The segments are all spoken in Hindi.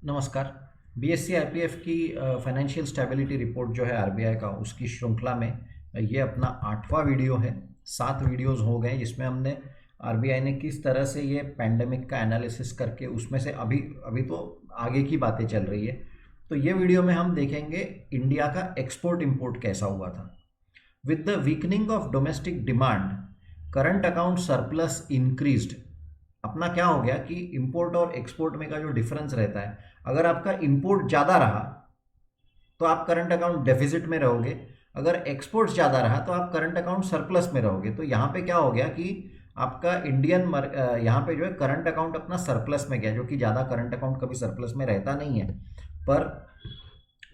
नमस्कार। बीएससी आईपीएफ की फाइनेंशियल स्टेबिलिटी रिपोर्ट जो है आरबीआई का, उसकी श्रृंखला में ये अपना 8वां वीडियो है। 7 वीडियोस हो गए जिसमें हमने आरबीआई ने किस तरह से ये पैंडेमिक का एनालिसिस करके उसमें से अभी अभी तो आगे की बातें चल रही है। तो ये वीडियो में हम देखेंगे इंडिया का एक्सपोर्ट इंपोर्ट कैसा हुआ था। With the weakening of domestic demand, current account surplus increased. अपना क्या हो गया कि इंपोर्ट और एक्सपोर्ट में का जो डिफरेंस रहता है, अगर आपका इंपोर्ट ज़्यादा रहा तो आप करंट अकाउंट डेफिसिट में रहोगे, अगर एक्सपोर्ट ज़्यादा रहा तो आप करंट अकाउंट सरप्लस में रहोगे। तो यहाँ पे क्या हो गया कि आपका यहाँ पे जो है करंट अकाउंट अपना सरप्लस में गया, जो कि ज़्यादा करंट अकाउंट कभी सरप्लस में रहता नहीं है, पर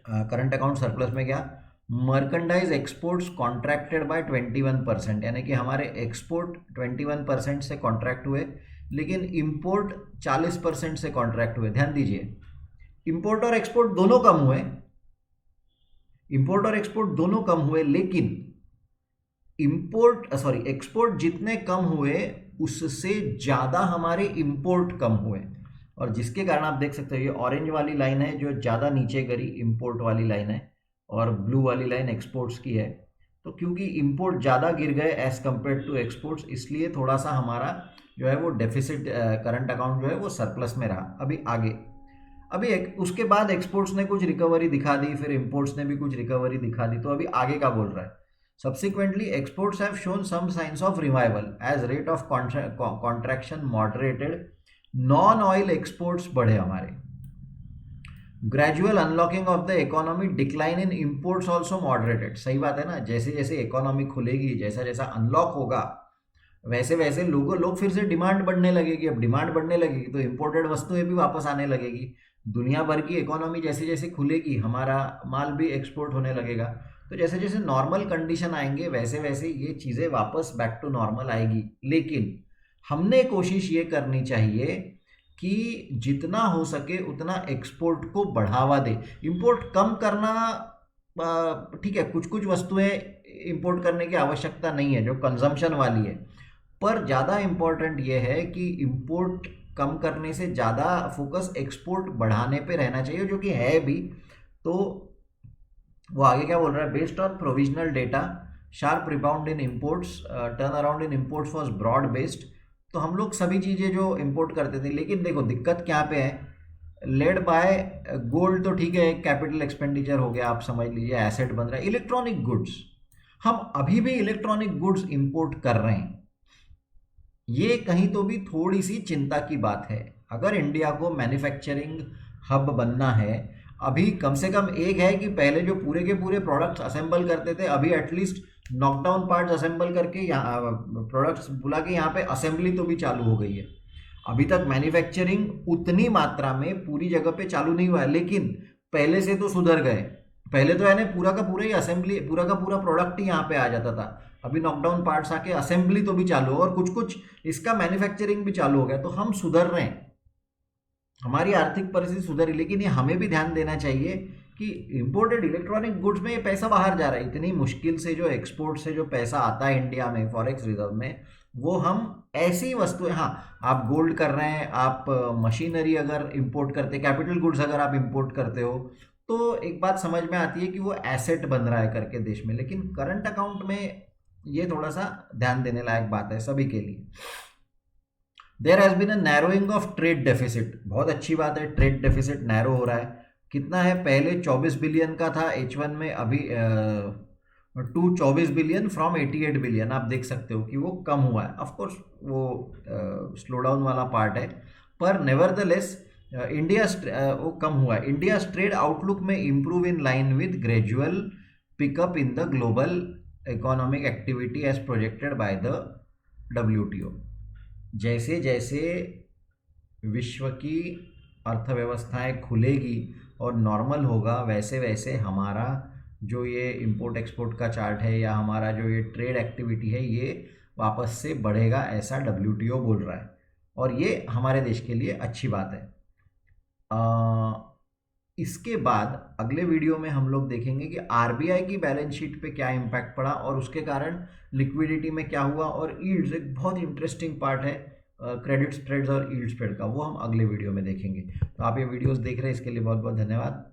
करंट अकाउंट सरप्लस में गया। मर्केंडाइज एक्सपोर्ट्स कॉन्ट्रैक्टेड बाय 21%, यानी कि हमारे एक्सपोर्ट 21% से कॉन्ट्रैक्ट हुए, लेकिन इंपोर्ट 40% से कॉन्ट्रैक्ट हुए। ध्यान दीजिए, इंपोर्ट और एक्सपोर्ट दोनों कम हुए, इंपोर्ट और एक्सपोर्ट दोनों कम हुए, लेकिन एक्सपोर्ट जितने कम हुए उससे ज़्यादा हमारे इंपोर्ट कम हुए। और जिसके कारण आप देख सकते हो ये ऑरेंज वाली लाइन है जो ज़्यादा नीचे गिरी, इंपोर्ट वाली लाइन है, और ब्लू वाली लाइन एक्सपोर्ट्स की है। तो क्योंकि इंपोर्ट ज़्यादा गिर गए एज़ कम्पेयर टू एक्सपोर्ट्स, इसलिए थोड़ा सा हमारा जो है वो डेफिसिट, करंट अकाउंट जो है वो सरप्लस में रहा। अभी उसके बाद एक्सपोर्ट्स ने कुछ रिकवरी दिखा दी, फिर इंपोर्ट्स ने भी कुछ रिकवरी दिखा दी। तो अभी आगे का बोल रहा है, subsequently exports have shown some signs of revival as rate of contraction moderated, non oil exports बढ़े हमारे। Gradual unlocking of the economy, decline in imports also moderated. सही बात है ना, जैसे जैसे इकोनॉमी खुलेगी, जैसा जैसा अनलॉक होगा, वैसे वैसे लोग फिर से डिमांड बढ़ने लगेगी। अब डिमांड बढ़ने लगेगी तो इंपोर्टेड वस्तुएं भी वापस आने लगेगी। दुनिया भर की इकोनॉमी जैसे जैसे खुलेगी, हमारा माल भी एक्सपोर्ट होने लगेगा। तो जैसे जैसे नॉर्मल कंडीशन आएंगे वैसे वैसे ये चीज़ें वापस बैक टू नॉर्मल आएगी। लेकिन हमने कोशिश ये करनी चाहिए कि जितना हो सके उतना एक्सपोर्ट को बढ़ावा दे। इंपोर्ट कम करना ठीक है, कुछ कुछ वस्तुएं इंपोर्ट करने की आवश्यकता नहीं है जो कंजम्पशन वाली है, पर ज़्यादा इम्पोर्टेंट ये है कि इंपोर्ट कम करने से ज़्यादा फोकस एक्सपोर्ट बढ़ाने पे रहना चाहिए, जो कि है भी। तो वो आगे क्या बोल रहा है, based on provisional data sharp rebound in imports, turn around in imports was broad based. तो हम लोग सभी चीज़ें जो इंपोर्ट करते थे, लेकिन देखो दिक्कत क्या पे है, लेड बाय गोल्ड तो ठीक है, कैपिटल एक्सपेंडिचर हो गया, आप समझ लीजिए एसेट बन रहा है। इलेक्ट्रॉनिक गुड्स, हम अभी भी इलेक्ट्रॉनिक गुड्स इंपोर्ट कर रहे हैं, ये कहीं तो भी थोड़ी सी चिंता की बात है। अगर इंडिया को मैन्युफैक्चरिंग हब बनना है, अभी कम से कम एक है कि पहले जो पूरे के पूरे प्रोडक्ट्स असेंबल करते थे, अभी एटलीस्ट नॉकडाउन पार्ट्स असेंबल करके यहाँ प्रोडक्ट्स बुला के यहाँ पे असेंबली तो भी चालू हो गई है। अभी तक मैन्युफैक्चरिंग उतनी मात्रा में पूरी जगह पे चालू नहीं हुआ है, लेकिन पहले से तो सुधर गए। पहले तो यानी पूरा का पूरा ही असेंबली, पूरा का पूरा प्रोडक्ट ही यहाँ पे आ जाता था। अभी नॉकडाउन पार्ट्स आके असेंबली तो भी चालू हो और कुछ कुछ इसका मैन्युफैक्चरिंग भी चालू हो गया। तो हम सुधर रहे हैं, हमारी आर्थिक परिस्थिति सुधरी। लेकिन ये हमें भी ध्यान देना चाहिए कि इंपोर्टेड इलेक्ट्रॉनिक गुड्स में ये पैसा बाहर जा रहा है। इतनी मुश्किल से जो एक्सपोर्ट से जो पैसा आता है इंडिया में फॉरेक्स रिजर्व में, वो हम ऐसी वस्तुएं, हाँ आप गोल्ड कर रहे हैं, आप मशीनरी अगर इंपोर्ट करते, कैपिटल गुड्स अगर आप इंपोर्ट करते हो, तो एक बात समझ में आती है कि वो एसेट बन रहा है करके देश में। लेकिन करंट अकाउंट में ये थोड़ा सा ध्यान देने लायक बात है सभी के लिए। There has been a narrowing of trade deficit, बहुत अच्छी बात है, ट्रेड डेफिसिट नैरो हो रहा है। कितना है, पहले 24 बिलियन का था H1 में, अभी टू 24 बिलियन फ्रॉम 88 बिलियन। आप देख सकते हो कि वो कम हुआ है। ऑफ कोर्स वो स्लो डाउन वाला पार्ट है, पर नेवरदलेस इंडिया वो कम हुआ है। इंडिया ट्रेड आउटलुक में improve in line with gradual pickup in the global economic activity as projected by the WTO। जैसे जैसे विश्व की अर्थव्यवस्थाएं खुलेगी और नॉर्मल होगा, वैसे वैसे हमारा जो ये इंपोर्ट एक्सपोर्ट का चार्ट है या हमारा जो ये ट्रेड एक्टिविटी है, ये वापस से बढ़ेगा, ऐसा WTO बोल रहा है। और ये हमारे देश के लिए अच्छी बात है। इसके बाद अगले वीडियो में हम लोग देखेंगे कि आरबीआई की बैलेंस शीट पे क्या इम्पैक्ट पड़ा और उसके कारण लिक्विडिटी में क्या हुआ। और यील्ड्स एक बहुत इंटरेस्टिंग पार्ट है, क्रेडिट स्प्रेड्स और यील्ड स्प्रेड का, वो हम अगले वीडियो में देखेंगे। तो आप ये वीडियोस देख रहे हैं, इसके लिए बहुत बहुत धन्यवाद।